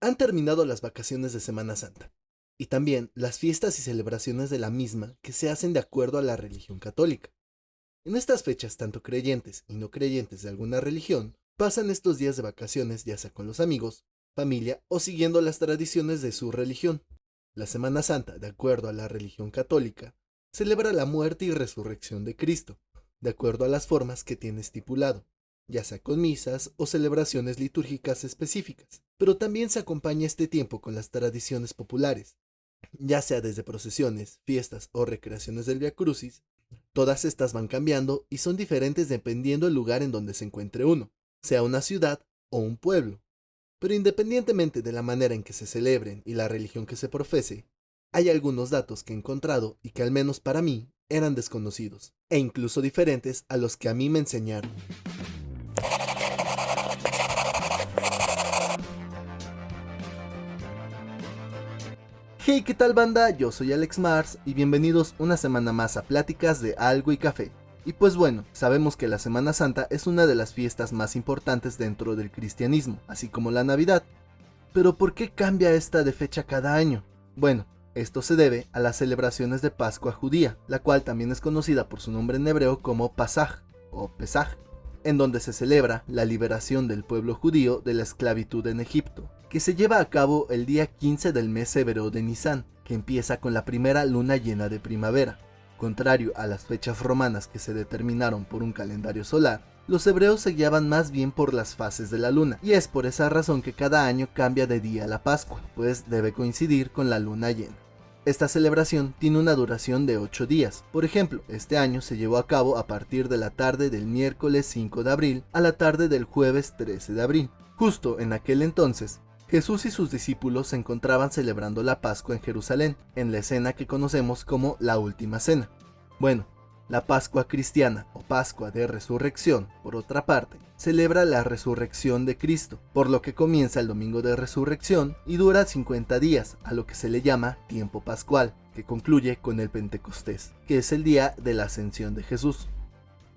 Han terminado las vacaciones de Semana Santa, y también las fiestas y celebraciones de la misma que se hacen de acuerdo a la religión católica. En estas fechas, tanto creyentes y no creyentes de alguna religión pasan estos días de vacaciones ya sea con los amigos, familia o siguiendo las tradiciones de su religión. La Semana Santa, de acuerdo a la religión católica, celebra la muerte y resurrección de Cristo, de acuerdo a las formas que tiene estipulado, ya sea con misas o celebraciones litúrgicas específicas. Pero también se acompaña este tiempo con las tradiciones populares, ya sea desde procesiones, fiestas o recreaciones del Vía Crucis. Todas estas van cambiando y son diferentes dependiendo del lugar en donde se encuentre uno, sea una ciudad o un pueblo. Pero independientemente de la manera en que se celebren y la religión que se profese, hay algunos datos que he encontrado y que al menos para mí eran desconocidos, e incluso diferentes a los que a mí me enseñaron. Hey, ¿qué tal banda? Yo soy Alex Mars y bienvenidos una semana más a Pláticas de Algo y Café. Y pues bueno, sabemos que la Semana Santa es una de las fiestas más importantes dentro del cristianismo, así como la Navidad. Pero ¿por qué cambia esta de fecha cada año? Bueno, esto se debe a las celebraciones de Pascua judía, la cual también es conocida por su nombre en hebreo como Pasaj o Pesaj, en donde se celebra la liberación del pueblo judío de la esclavitud en Egipto, que se lleva a cabo el día 15 del mes hebreo de Nisan, que empieza con la primera luna llena de primavera. Contrario a las fechas romanas que se determinaron por un calendario solar, los hebreos se guiaban más bien por las fases de la luna, y es por esa razón que cada año cambia de día la Pascua, pues debe coincidir con la luna llena. Esta celebración tiene una duración de 8 días. Por ejemplo, este año se llevó a cabo a partir de la tarde del miércoles 5 de abril a la tarde del jueves 13 de abril. Justo en aquel entonces, Jesús y sus discípulos se encontraban celebrando la Pascua en Jerusalén, en la escena que conocemos como la Última Cena. Bueno, la Pascua cristiana o Pascua de Resurrección, por otra parte, celebra la resurrección de Cristo, por lo que comienza el domingo de resurrección y dura 50 días, a lo que se le llama tiempo pascual, que concluye con el Pentecostés, que es el día de la ascensión de Jesús.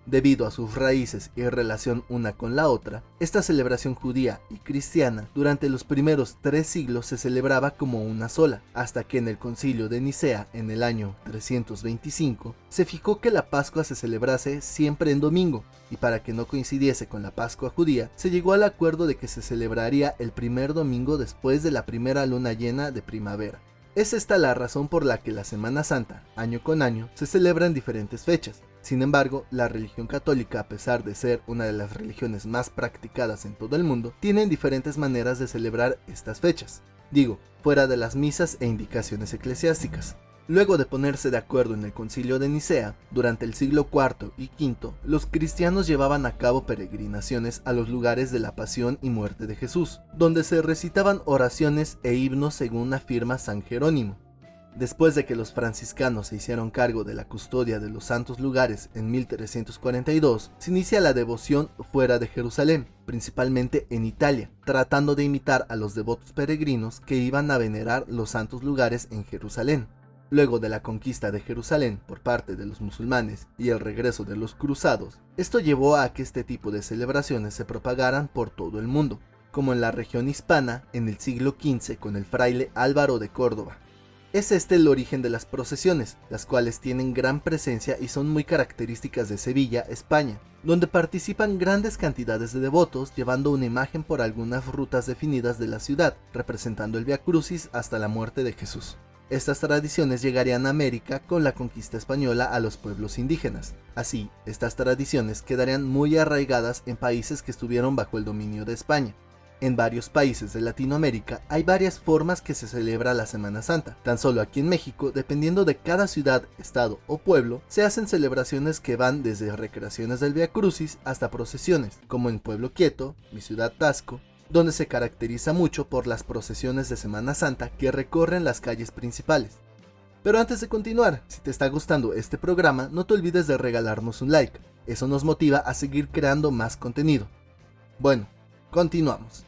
Debido a sus raíces y relación una con la otra, esta celebración judía y cristiana durante los primeros 3 siglos se celebraba como una sola, hasta que en el Concilio de Nicea en el año 325 se fijó que la Pascua se celebrase siempre en domingo, y para que no coincidiese con la Pascua judía, se llegó al acuerdo de que se celebraría el primer domingo después de la primera luna llena de primavera. Es esta la razón por la que la Semana Santa, año con año, se celebra en diferentes fechas. Sin embargo, la religión católica, a pesar de ser una de las religiones más practicadas en todo el mundo, tienen diferentes maneras de celebrar estas fechas. Digo, fuera de las misas e indicaciones eclesiásticas. Luego de ponerse de acuerdo en el Concilio de Nicea, durante el siglo IV y V, los cristianos llevaban a cabo peregrinaciones a los lugares de la pasión y muerte de Jesús, donde se recitaban oraciones e himnos según afirma San Jerónimo. Después de que los franciscanos se hicieron cargo de la custodia de los santos lugares en 1342, se inicia la devoción fuera de Jerusalén, principalmente en Italia, tratando de imitar a los devotos peregrinos que iban a venerar los santos lugares en Jerusalén. Luego de la conquista de Jerusalén por parte de los musulmanes y el regreso de los cruzados, esto llevó a que este tipo de celebraciones se propagaran por todo el mundo, como en la región hispana en el siglo XV con el fraile Álvaro de Córdoba. Es este el origen de las procesiones, las cuales tienen gran presencia y son muy características de Sevilla, España, donde participan grandes cantidades de devotos llevando una imagen por algunas rutas definidas de la ciudad, representando el Vía Crucis hasta la muerte de Jesús. Estas tradiciones llegarían a América con la conquista española a los pueblos indígenas. Así, estas tradiciones quedarían muy arraigadas en países que estuvieron bajo el dominio de España. En varios países de Latinoamérica hay varias formas que se celebra la Semana Santa. Tan solo aquí en México, dependiendo de cada ciudad, estado o pueblo, se hacen celebraciones que van desde recreaciones del Vía Crucis hasta procesiones, como en Pueblo Quieto, mi ciudad Tasco, donde se caracteriza mucho por las procesiones de Semana Santa que recorren las calles principales. Pero antes de continuar, si te está gustando este programa, no te olvides de regalarnos un like, eso nos motiva a seguir creando más contenido. Bueno, continuamos.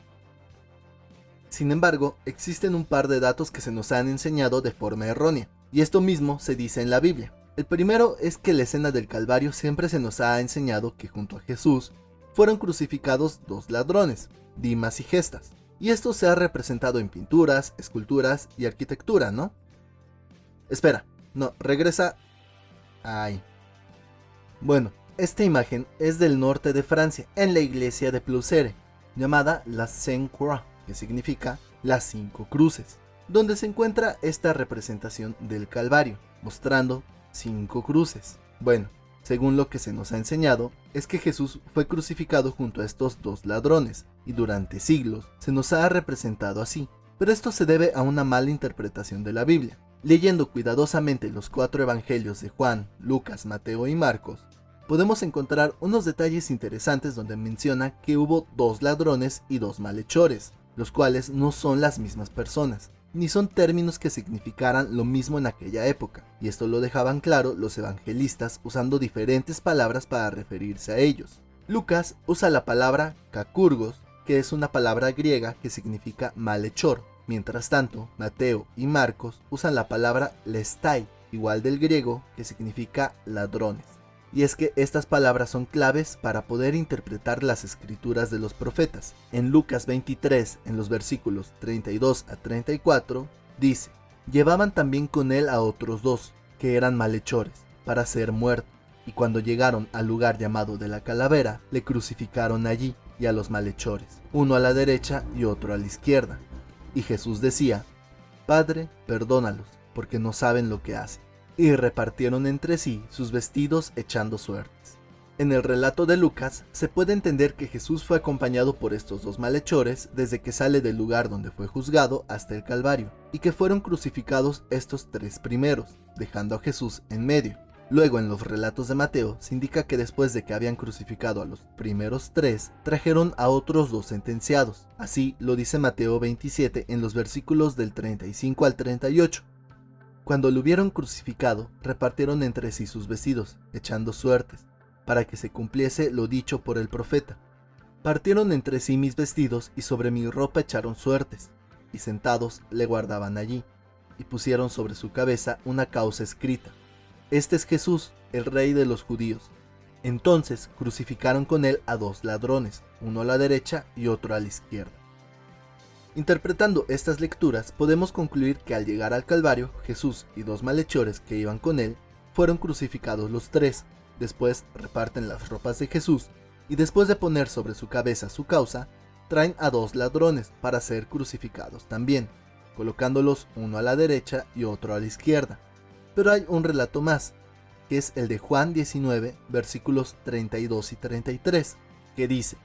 Sin embargo, existen un par de datos que se nos han enseñado de forma errónea, y esto mismo se dice en la Biblia. El primero es que en la escena del Calvario siempre se nos ha enseñado que junto a Jesús fueron crucificados 2 ladrones, Dimas y Gestas. Y esto se ha representado en pinturas, esculturas y arquitectura, ¿no? Espera, no, regresa. Ahí. Bueno, esta imagen es del norte de Francia, en la iglesia de Ploucere, llamada la Sainte-Croix, que significa las 5 cruces, donde se encuentra esta representación del Calvario, mostrando 5 cruces. Bueno, según lo que se nos ha enseñado, es que Jesús fue crucificado junto a estos 2 ladrones, y durante siglos se nos ha representado así, pero esto se debe a una mala interpretación de la Biblia. Leyendo cuidadosamente los 4 evangelios de Juan, Lucas, Mateo y Marcos, podemos encontrar unos detalles interesantes donde menciona que hubo 2 ladrones y 2 malhechores, los cuales no son las mismas personas, ni son términos que significaran lo mismo en aquella época, y esto lo dejaban claro los evangelistas usando diferentes palabras para referirse a ellos. Lucas usa la palabra kakurgos, que es una palabra griega que significa malhechor. Mientras tanto, Mateo y Marcos usan la palabra lestai, igual del griego, que significa ladrones. Y es que estas palabras son claves para poder interpretar las escrituras de los profetas. En Lucas 23, en los versículos 32 a 34, dice: llevaban también con él a otros 2, que eran malhechores, para ser muertos. Y cuando llegaron al lugar llamado de la calavera, le crucificaron allí, y a los malhechores, uno a la derecha y otro a la izquierda. Y Jesús decía: Padre, perdónalos, porque no saben lo que hacen. Y repartieron entre sí sus vestidos echando suertes. En el relato de Lucas se puede entender que Jesús fue acompañado por estos 2 malhechores desde que sale del lugar donde fue juzgado hasta el Calvario, y que fueron crucificados estos 3 primeros, dejando a Jesús en medio. Luego, en los relatos de Mateo, se indica que después de que habían crucificado a los primeros 3, trajeron a otros 2 sentenciados. Así lo dice Mateo 27 en los versículos del 35 al 38. Cuando lo hubieron crucificado, repartieron entre sí sus vestidos, echando suertes, para que se cumpliese lo dicho por el profeta. Partieron entre sí mis vestidos y sobre mi ropa echaron suertes, y sentados le guardaban allí, y pusieron sobre su cabeza una causa escrita: Este es Jesús, el Rey de los judíos. Entonces crucificaron con él a 2 ladrones, uno a la derecha y otro a la izquierda. Interpretando estas lecturas, podemos concluir que al llegar al Calvario, Jesús y 2 malhechores que iban con él fueron crucificados los 3. Después reparten las ropas de Jesús y después de poner sobre su cabeza su causa, traen a 2 ladrones para ser crucificados también, colocándolos uno a la derecha y otro a la izquierda. Pero hay un relato más, que es el de Juan 19, versículos 32 y 33, que dice: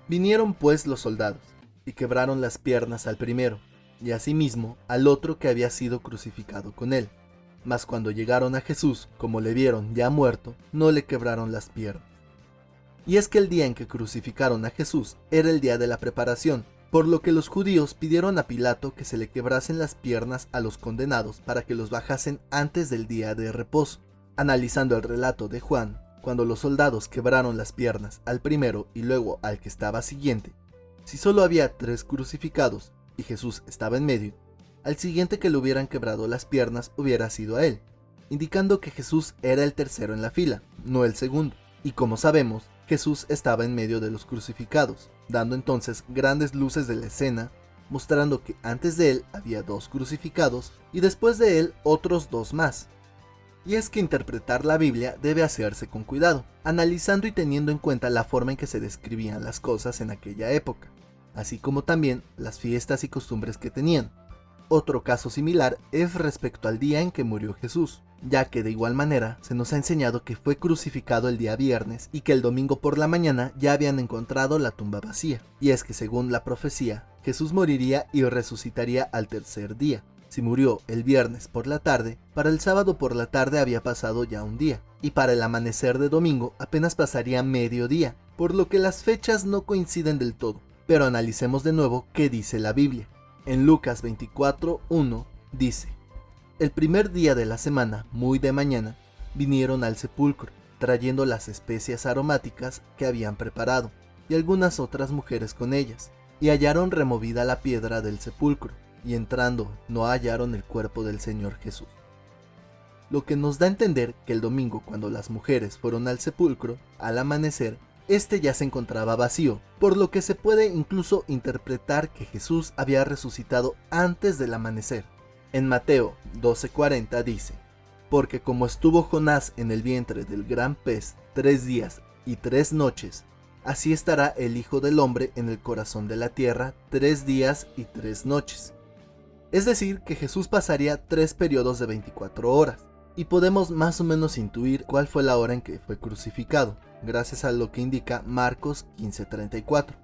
Vinieron pues los soldados, y quebraron las piernas al primero, y asimismo al otro que había sido crucificado con él. Mas cuando llegaron a Jesús, como le vieron ya muerto, no le quebraron las piernas. Y es que el día en que crucificaron a Jesús era el día de la preparación, por lo que los judíos pidieron a Pilato que se le quebrasen las piernas a los condenados para que los bajasen antes del día de reposo. Analizando el relato de Juan, cuando los soldados quebraron las piernas al primero y luego al que estaba siguiente, si solo había 3 crucificados y Jesús estaba en medio, al siguiente que le hubieran quebrado las piernas hubiera sido a él, indicando que Jesús era el tercero en la fila, no el segundo. Y como sabemos, Jesús estaba en medio de los crucificados, dando entonces grandes luces de la escena, mostrando que antes de él había 2 crucificados y después de él otros 2 más. Y es que interpretar la Biblia debe hacerse con cuidado, analizando y teniendo en cuenta la forma en que se describían las cosas en aquella época, así como también las fiestas y costumbres que tenían. Otro caso similar es respecto al día en que murió Jesús, ya que de igual manera se nos ha enseñado que fue crucificado el día viernes y que el domingo por la mañana ya habían encontrado la tumba vacía. Y es que según la profecía, Jesús moriría y resucitaría al tercer día. Si murió el viernes por la tarde, para el sábado por la tarde había pasado ya un día, y para el amanecer de domingo apenas pasaría mediodía, por lo que las fechas no coinciden del todo. Pero analicemos de nuevo qué dice la Biblia. En Lucas 24:1 dice: El primer día de la semana, muy de mañana, vinieron al sepulcro, trayendo las especias aromáticas que habían preparado, y algunas otras mujeres con ellas, y hallaron removida la piedra del sepulcro, y entrando no hallaron el cuerpo del Señor Jesús. Lo que nos da a entender que el domingo, cuando las mujeres fueron al sepulcro, al amanecer, este ya se encontraba vacío, por lo que se puede incluso interpretar que Jesús había resucitado antes del amanecer. En Mateo 12:40 dice: porque como estuvo Jonás en el vientre del gran pez 3 días y 3 noches, así estará el Hijo del Hombre en el corazón de la tierra 3 días y 3 noches. Es decir, que Jesús pasaría 3 periodos de 24 horas, y podemos más o menos intuir cuál fue la hora en que fue crucificado, gracias a lo que indica Marcos 15:34.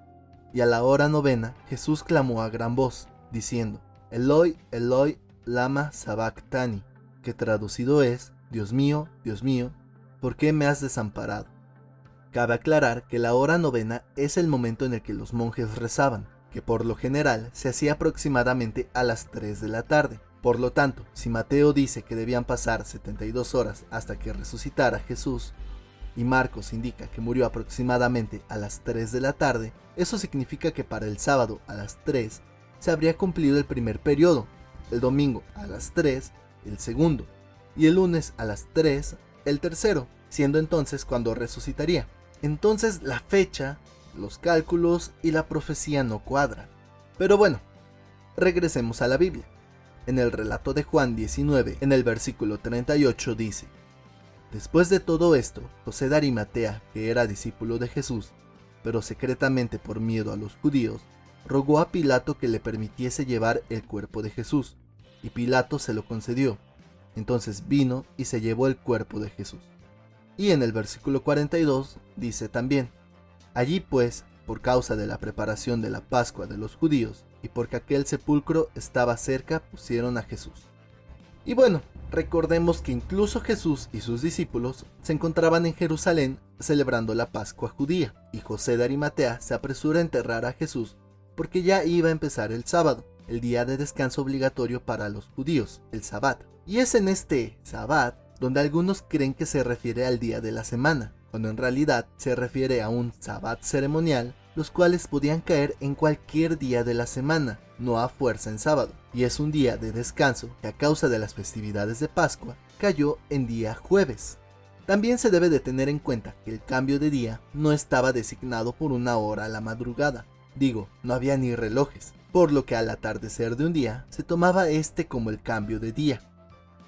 Y a la hora novena, Jesús clamó a gran voz, diciendo: Eloi, Eloi, lama sabactani, que traducido es: Dios mío, ¿por qué me has desamparado? Cabe aclarar que la hora novena es el momento en el que los monjes rezaban, que por lo general se hacía aproximadamente a las 3 de la tarde. Por lo tanto, si Mateo dice que debían pasar 72 horas hasta que resucitara Jesús, y Marcos indica que murió aproximadamente a las 3 de la tarde, eso significa que para el sábado a las 3 se habría cumplido el primer periodo, el domingo a las 3 el segundo, y el lunes a las 3 el tercero, siendo entonces cuando resucitaría. Entonces la fecha, los cálculos y la profecía no cuadran. Pero bueno, regresemos a la Biblia. En el relato de Juan 19, en el versículo 38 dice: después de todo esto, José de Arimatea, que era discípulo de Jesús, pero secretamente por miedo a los judíos, rogó a Pilato que le permitiese llevar el cuerpo de Jesús, y Pilato se lo concedió. Entonces vino y se llevó el cuerpo de Jesús. Y en el versículo 42 dice también: allí pues, por causa de la preparación de la Pascua de los judíos, y porque aquel sepulcro estaba cerca, pusieron a Jesús. Y bueno, recordemos que incluso Jesús y sus discípulos se encontraban en Jerusalén celebrando la Pascua judía, y José de Arimatea se apresura a enterrar a Jesús porque ya iba a empezar el sábado, el día de descanso obligatorio para los judíos, el Sabbat. Y es en este Sabbat donde algunos creen que se refiere al día de la semana, cuando en realidad se refiere a un Sabbat ceremonial, los cuales podían caer en cualquier día de la semana, no a fuerza en sábado, y es un día de descanso que a causa de las festividades de Pascua cayó en día jueves. También se debe de tener en cuenta que el cambio de día no estaba designado por una hora a la madrugada, no había ni relojes, por lo que al atardecer de un día se tomaba este como el cambio de día.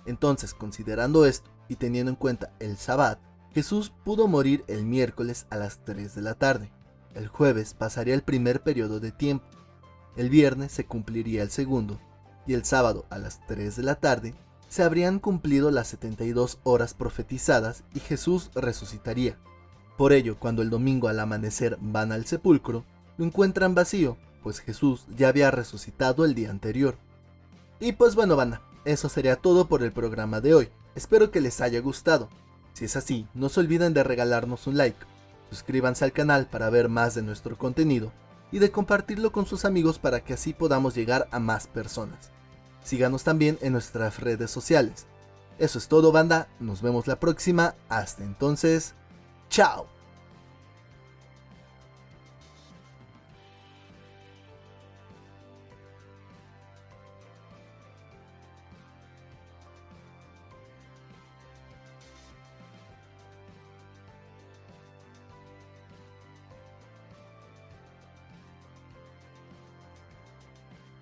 Entonces, considerando esto y teniendo en cuenta el Sabbat, Jesús pudo morir el miércoles a las 3 de la tarde. El jueves pasaría el primer periodo de tiempo, el viernes se cumpliría el segundo, y el sábado a las 3 de la tarde se habrían cumplido las 72 horas profetizadas y Jesús resucitaría. Por ello, cuando el domingo al amanecer van al sepulcro, lo encuentran vacío, pues Jesús ya había resucitado el día anterior. Y pues bueno, banda, eso sería todo por el programa de hoy. Espero que les haya gustado. Si es así, no se olviden de regalarnos un like, suscríbanse al canal para ver más de nuestro contenido y de compartirlo con sus amigos para que así podamos llegar a más personas. Síganos también en nuestras redes sociales. Eso es todo, banda, nos vemos la próxima, hasta entonces, ¡chao!